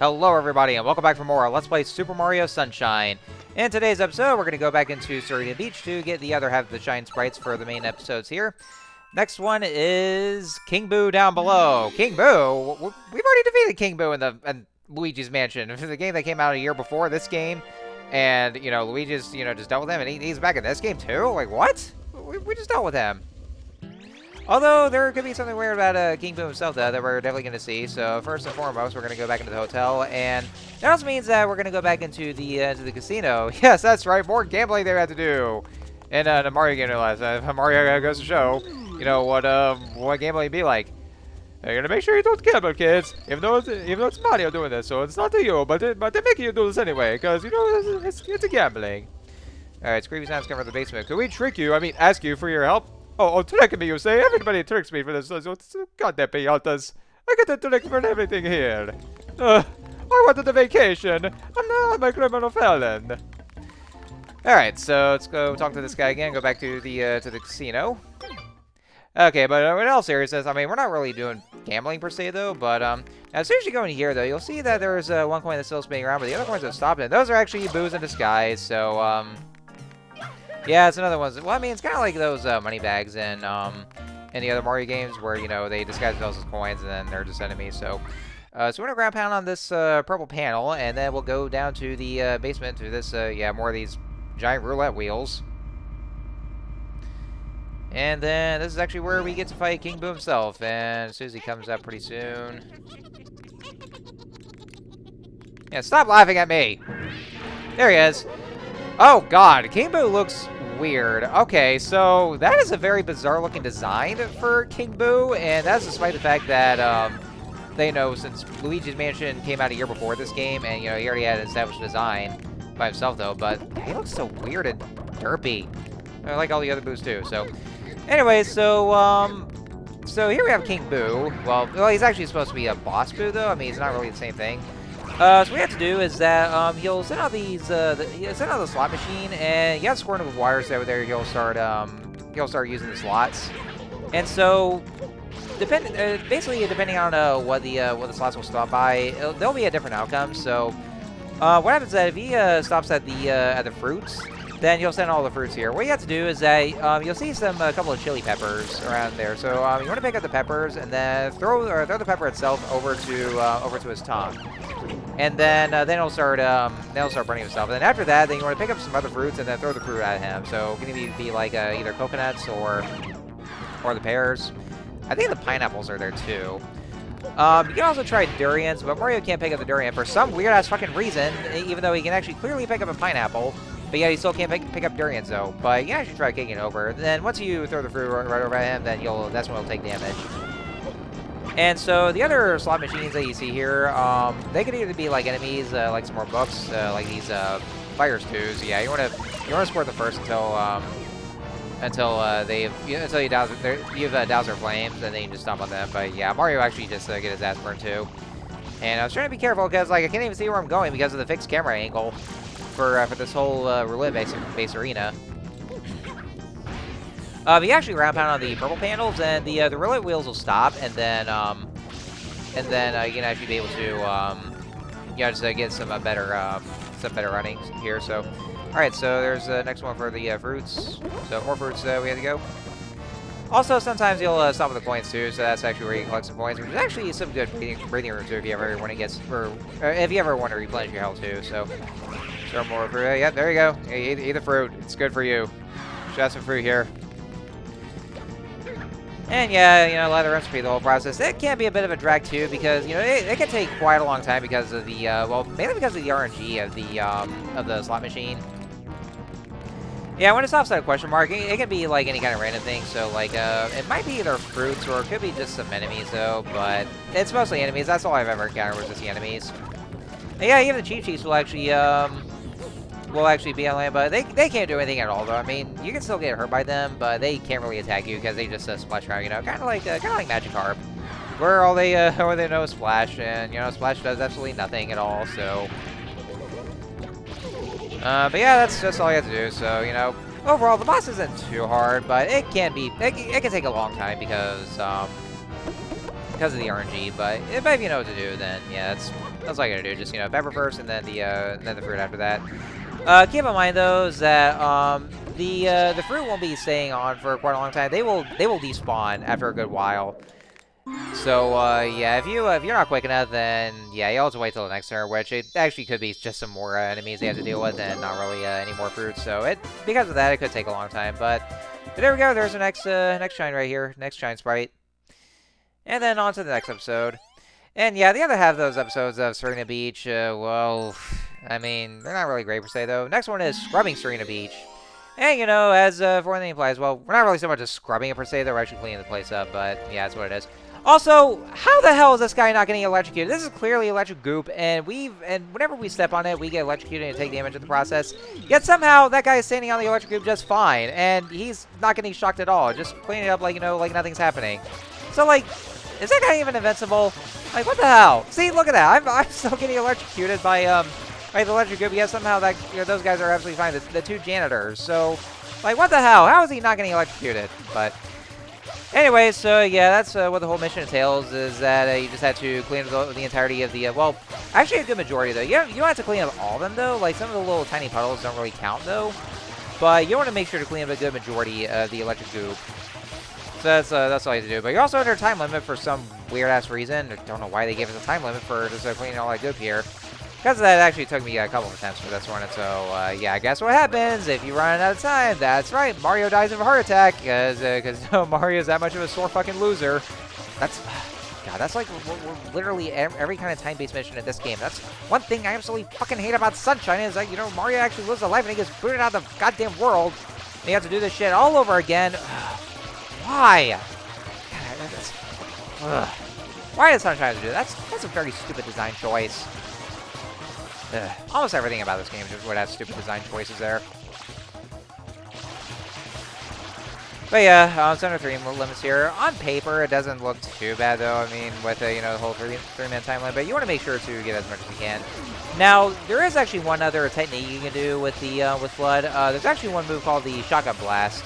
Hello everybody and welcome back for more Let's Play Super Mario Sunshine. In today's episode, we're going to go back into Sirena Beach to get the other half of the Shine Sprites for the main episodes here. Next one is King Boo down below. King Boo? We've already defeated King Boo in Luigi's Mansion. This is a game that came out a year before this game. And, you know, Luigi's, just dealt with him, and he's back in this game too? Like, what? We just dealt with him. Although, there could be something weird about King Boo himself, though, that we're definitely going to see. So, first and foremost, we're going to go back into the hotel, and that also means that we're going to go back into the casino. Yes, that's right, more gambling they have to do. And the Mario game last time, Mario goes to show, what gambling be like. You're going to make sure you don't gamble, kids, even though it's Mario doing this, so it's not to you, but they're making you do this anyway, because, it's a gambling. Alright, Screamy sounds come from the basement. Could we trick you? I mean, ask you for your help? Oh, trick me, you say? Everybody tricks me for this. Goddamn peyotas. I get a trick for everything here. I wanted a vacation. I'm a criminal felon. Alright, so let's go talk to this guy again. Go back to the casino. Okay, but in all seriousness, I mean, we're not really doing gambling per se, though. But as soon as you go in here, though, you'll see that there's one coin that's still spinning around, but the other coins have stopped. And those are actually boos in disguise, so, yeah, it's another one. Well, I mean, it's kind of like those money bags in the other Mario games where, they disguise themselves as coins and then they're just enemies. So we're going to ground pound on this purple panel, and then we'll go down to the basement to this, more of these giant roulette wheels. And then this is actually where we get to fight King Boo himself. And as soon as he comes up pretty soon... Yeah, stop laughing at me! There he is. Oh, God. King Boo looks weird. Okay, so that is a very bizarre-looking design for King Boo, and that's despite the fact that, they know since Luigi's Mansion came out a year before this game, and, he already had an established design by himself, though, but he looks so weird and derpy. I like all the other Boos, too, so... Anyway, so here we have King Boo. Well, he's actually supposed to be a boss Boo, though. I mean, he's not really the same thing. So what we have to do is that he'll send out these he'll send out the slot machine, and you have to squirt him with wires over there. He'll start using the slots, and so basically depending on what the slots will stop by, there'll be a different outcome. So what happens is that if he stops at the fruits, then you'll send all the fruits here. What you have to do is that you'll see a couple of chili peppers around there. So you want to pick up the peppers and then throw the pepper itself over to his tongue. And then it'll start burning himself. And then after that, then you want to pick up some other fruits and then throw the fruit at him. So it can be like either coconuts or the pears. I think the pineapples are there too. You can also try durians, but Mario can't pick up the durian for some weird ass fucking reason. Even though he can actually clearly pick up a pineapple, but yeah, he still can't pick up durians though. But you can actually try kicking it over. And then once you throw the fruit right over at him, then that's when he'll take damage. And so the other slot machines that you see here, they could either be like enemies, like some more books, like these fire stews. Yeah, you want to squirt them first until you douse their flames, and then you just stomp on them. But yeah, Mario actually just get his ass burned too. And I was trying to be careful because I can't even see where I'm going because of the fixed camera angle for this whole roulette base arena. You actually round pound on the purple panels, and the roulette wheels will stop, and then you can actually be able to just get some better runnings here. So, all right, so there's the next one for the fruits. So more fruits we have to go. Also, sometimes you'll stop with the coins too, so that's actually where you can collect some coins, which is actually some good breathing room too if you ever want to replenish your health too. So, throw more fruit. Yeah, there you go. Eat the fruit. It's good for you. Just have some fruit here. And yeah, let the recipe the whole process. It can be a bit of a drag too because it can take quite a long time because of the mainly because of the RNG of the slot machine. Yeah, when it's offset a question mark, it can be like any kind of random thing. So like it might be either fruits or it could be just some enemies though. But it's mostly enemies. That's all I've ever encountered was just the enemies. And yeah, even the Chief Chiefs will actually be on land, but they can't do anything at all, though. I mean, you can still get hurt by them, but they can't really attack you because they just splash around, kind of like Magikarp, where all they know is Splash, and Splash does absolutely nothing at all. So, but yeah, that's all you have to do. So, overall, the boss isn't too hard, but it can take a long time because because of the RNG. But if you know what to do, then yeah, that's all I gotta do. Just, you know, pepper first, and then the fruit after that. Keep in mind though is that the fruit won't be staying on for quite a long time. They will despawn after a good while. So yeah, if you're not quick enough, then yeah, you'll have to wait till the next turn, which it actually could be just some more enemies they have to deal with, and not really any more fruits. So because of that, it could take a long time. But there we go. There's the next shine right here, next shine sprite, and then on to the next episode. And yeah, the other half of those episodes of Sirena Beach, well, I mean, they're not really great per se though. Next one is scrubbing Sirena Beach. And, you know, as for the name implies, well, we're not really so much as scrubbing it per se, though. We're actually cleaning the place up, but yeah, that's what it is. Also, how the hell is this guy not getting electrocuted? This is clearly electric goop, and whenever we step on it, we get electrocuted and take damage in the process. Yet somehow, that guy is standing on the electric goop just fine, and he's not getting shocked at all. Just cleaning it up like, you know, like nothing's happening. So, like, is that guy even invincible? Like, what the hell? See, look at that. I'm still getting electrocuted by, the electric goop. Yeah, somehow that, you know, those guys are absolutely fine. The two janitors. So, like, what the hell? How is he not getting electrocuted? But anyway, so yeah, that's what the whole mission entails, is that you just had to clean up the entirety of the, well, actually a good majority, though. You don't have to clean up all of them, though. Like, some of the little tiny puddles don't really count, though. But you want to make sure to clean up a good majority of the electric goop. So that's all you have to do. But you're also under a time limit for some weird-ass reason. I don't know why they gave us a time limit for just cleaning all that goop here. Because of that, it actually took me a couple of attempts for this one. And so, yeah, guess what happens if you run out of time? That's right, Mario dies of a heart attack. Because Mario's that much of a sore fucking loser. God, that's like literally every kind of time-based mission in this game. That's one thing I absolutely fucking hate about Sunshine is that, you know, Mario actually lives a life and he gets booted out of the goddamn world. And you have to do this shit all over again. Why? God, why does Sunshine have to do that? That's a very stupid design choice. Almost everything about this game just would have stupid design choices there. But yeah, 73 limits here. On paper, it doesn't look too bad though. I mean, with you know, the whole three-man time limit, but you want to make sure to get as much as you can. Now, there is actually one other technique you can do with the with Flood. There's actually one move called the Shotgun Blast.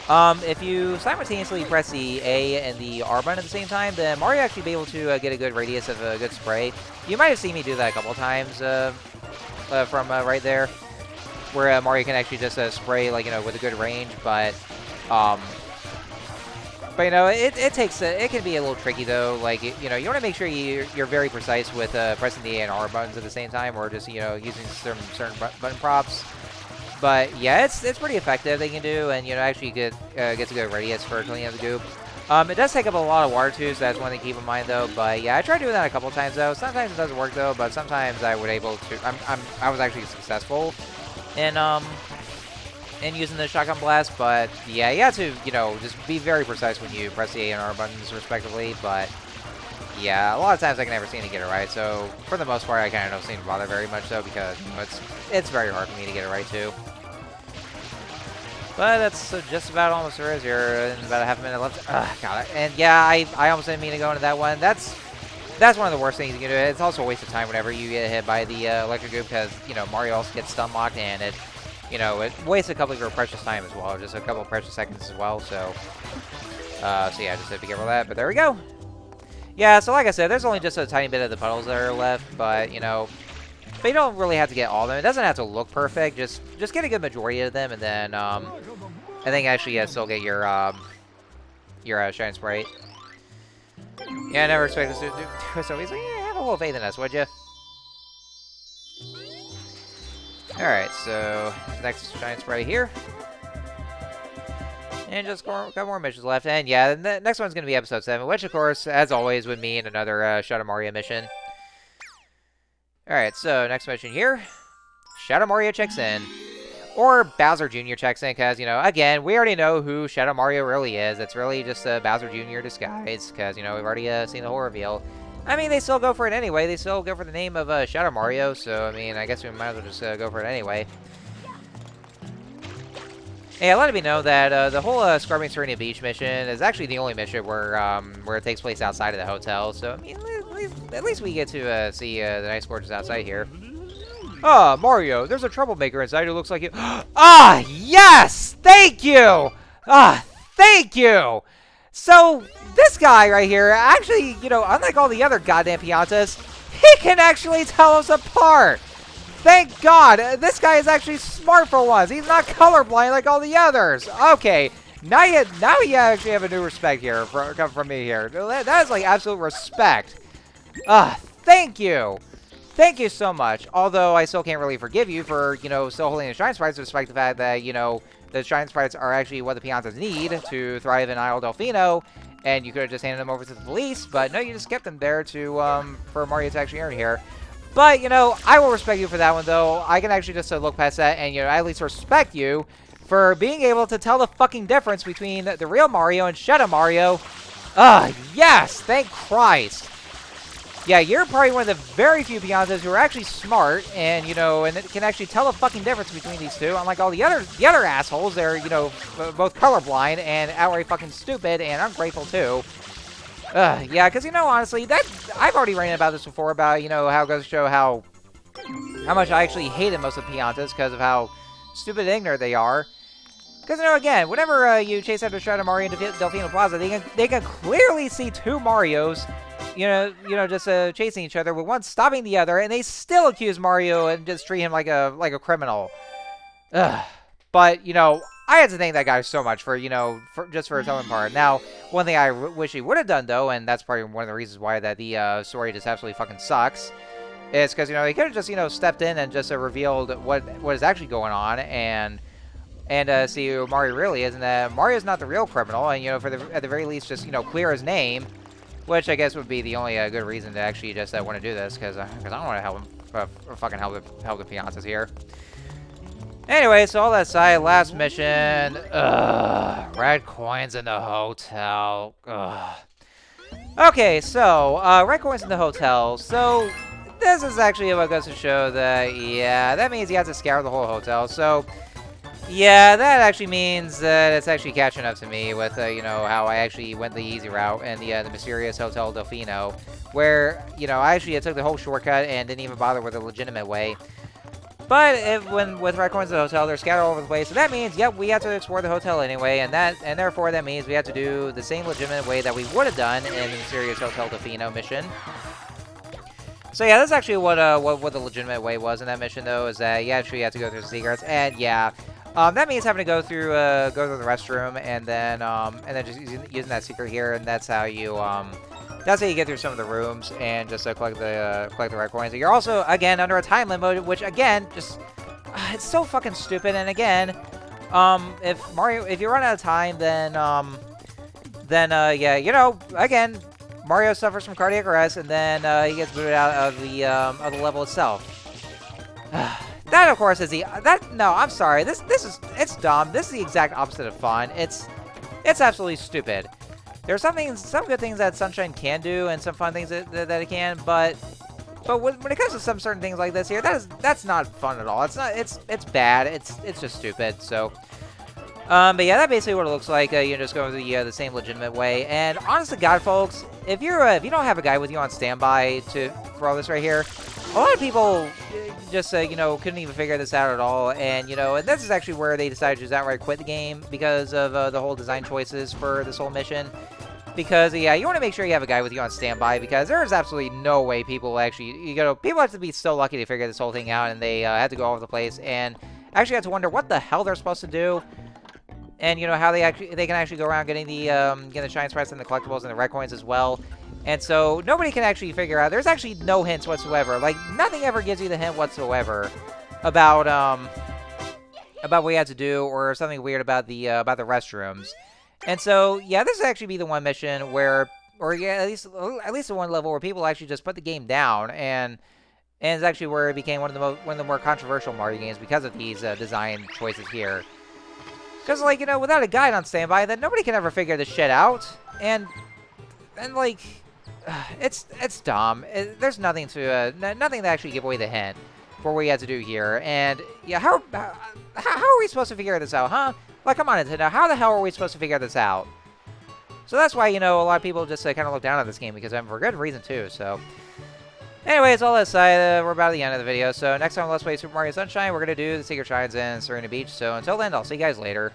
If you simultaneously press the A and the R button at the same time, then Mario actually be able to get a good radius of a good spray. You might have seen me do that a couple times from right there, where Mario can actually just spray, like, you know, with a good range, but you know, it takes it can be a little tricky though. Like, you know, you want to make sure you're very precise with pressing the A and R buttons at the same time, or just, you know, using certain button props. But yeah, it's pretty effective. They can do, and, you know, actually gets a good radius for cleaning up the goop. It does take up a lot of water too, so that's one thing to keep in mind though. But yeah, I tried doing that a couple times though. Sometimes it doesn't work though, but sometimes I was actually successful in using the Shotgun Blast. But yeah, you have to, you know, just be very precise when you press the A and R buttons respectively. But yeah, a lot of times I can never seem to get it right. So for the most part, I kind of don't seem to bother very much though, because, you know, it's very hard for me to get it right too. But that's just about almost there is here, and about a half a minute left. God, and yeah, I almost didn't mean to go into that one. That's one of the worst things you can do. It's also a waste of time whenever you get hit by the electric goop, because, you know, Mario also gets stun locked, and it, you know, it wastes a couple of your precious time as well, just a couple of precious seconds as well. So yeah, just have to be careful of that. But there we go. Yeah, so like I said, there's only just a tiny bit of the puddles that are left, but, you know. But you don't really have to get all of them. It doesn't have to look perfect. Just get a good majority of them, and then I think actually still get your shine sprite. Yeah, I never expected to do so easily. Yeah, have a little faith in us, would you? All right, so next shine sprite here, and just got more missions left. And yeah, the next one's gonna be episode 7, which of course, as always, would mean another Shadow Mario mission. Alright, so next mission here. Shadow Mario checks in. Or Bowser Jr. checks in, because, you know, again, we already know who Shadow Mario really is. It's really just Bowser Jr. disguise, because, you know, we've already seen the whole reveal. I mean, they still go for it anyway. They still go for the name of Shadow Mario, so, I mean, I guess we might as well just go for it anyway. Hey, let it be known that the whole Scrubbing Sirena Beach mission is actually the only mission where it takes place outside of the hotel. So, I mean, at least we get to see the nice gorgeous outside here. Ah, Mario, there's a troublemaker inside who looks like you. Ah, yes! Thank you! Ah, thank you! So, this guy right here, actually, you know, unlike all the other goddamn Piantas, he can actually tell us apart. Thank God. This guy is actually smart for once. He's not colorblind like all the others. Okay. Now you actually have a new respect here coming from me here. That is like absolute respect. Thank you. Thank you so much. Although I still can't really forgive you for, you know, still holding the Shrine Sprites, despite the fact that, you know, the Shrine Sprites are actually what the Piantas need to thrive in Isle Delfino, and you could have just handed them over to the police, but no, you just kept them there to, for Mario to actually earn here. But, you know, I will respect you for that one, though. I can actually just look past that and, you know, at least respect you for being able to tell the fucking difference between the real Mario and Shadow Mario. Yes! Thank Christ! Yeah, you're probably one of the very few Piantas who are actually smart and, you know, and can actually tell the fucking difference between these two. Unlike all the other assholes, they're, you know, both colorblind and outright fucking stupid and ungrateful too. Yeah, because, you know, honestly, I've already ranted about this before, about, you know, how it goes to show how much I actually hated most of the Piantas because of how stupid and ignorant they are. Because, you know, again, whenever you chase after Shadow Mario and Delfino Plaza, they can clearly see two Marios, you know, just chasing each other, with one stopping the other, and they still accuse Mario and just treat him like a criminal. But, you know, I had to thank that guy so much for, you know, just for his own part. Now, one thing I wish he would have done, though, and that's probably one of the reasons why that the story just absolutely fucking sucks, is because, you know, he could have just, you know, stepped in and just revealed what is actually going on and see who Mario really is, and that Mario's not the real criminal, and, you know, at the very least, just, you know, clear his name, which I guess would be the only good reason to actually just want to do this, because I don't want to help him, fucking help the Piantas here. Anyway, so all that aside, last mission. Red coins in the hotel. Okay, so red coins in the hotel. So this is actually what goes to show that, yeah, that means you have to scour the whole hotel. So yeah, that actually means that it's actually catching up to me with, you know, how I actually went the easy route in the mysterious Hotel Delfino, where, you know, I actually took the whole shortcut and didn't even bother with a legitimate way. But with red coins in the hotel, they're scattered all over the place. So that means, yep, we have to explore the hotel anyway, and therefore that means we have to do the same legitimate way that we would have done in the mysterious Hotel Delfino mission. So yeah, that's actually what the legitimate way was in that mission, though, is that you actually have to go through the secrets, and yeah. That means having to go through the restroom and then just using that secret here, and that's how you get through some of the rooms and just collect the red coins. You're also again under a time limit, which again just it's so fucking stupid. And again, if you run out of time, then yeah, you know, again, Mario suffers from cardiac arrest, and then he gets booted out of the level itself. That, of course, is no, I'm sorry. It's dumb. This is the exact opposite of fun. It's absolutely stupid. There's some good things that Sunshine can do, and some fun things that it can, but when it comes to some certain things like this here, that's not fun at all. It's bad. It's just stupid. So, but yeah, that's basically what it looks like. You just go the same legitimate way. And honest to God, folks, if you don't have a guy with you on standby for all this right here, a lot of people just you know, couldn't even figure this out at all, and you know, and this is actually where they decided to just outright quit the game because of the whole design choices for this whole mission. Because yeah, you want to make sure you have a guy with you on standby, because there is absolutely no way people actually, people have to be so lucky to figure this whole thing out, and they had to go all over the place and actually have to wonder what the hell they're supposed to do. And you know how they can actually go around getting the shine sprites and the collectibles and the red coins as well. And so nobody can actually figure out. There's actually no hints whatsoever. Like nothing ever gives you the hint whatsoever about what you have to do, or something weird about the restrooms. And so yeah, this would actually be the one mission where, or yeah, at least the one level where people actually just put the game down, and it's actually where it became one of the more controversial Mario games because of these design choices here. Because, like, you know, without a guide on standby, then nobody can ever figure this shit out. And like, it's dumb. There's nothing to, nothing to actually give away the hint for what you have to do here. And, yeah, how are we supposed to figure this out, huh? Like, come on, Nintendo, how the hell are we supposed to figure this out? So that's why, you know, a lot of people just kind of look down on this game, because for good reason, too, so. Anyways, all that aside, we're about at the end of the video. So next time on Let's Play Super Mario Sunshine, we're going to do the Secret Shrines in Sirena Beach. So until then, I'll see you guys later.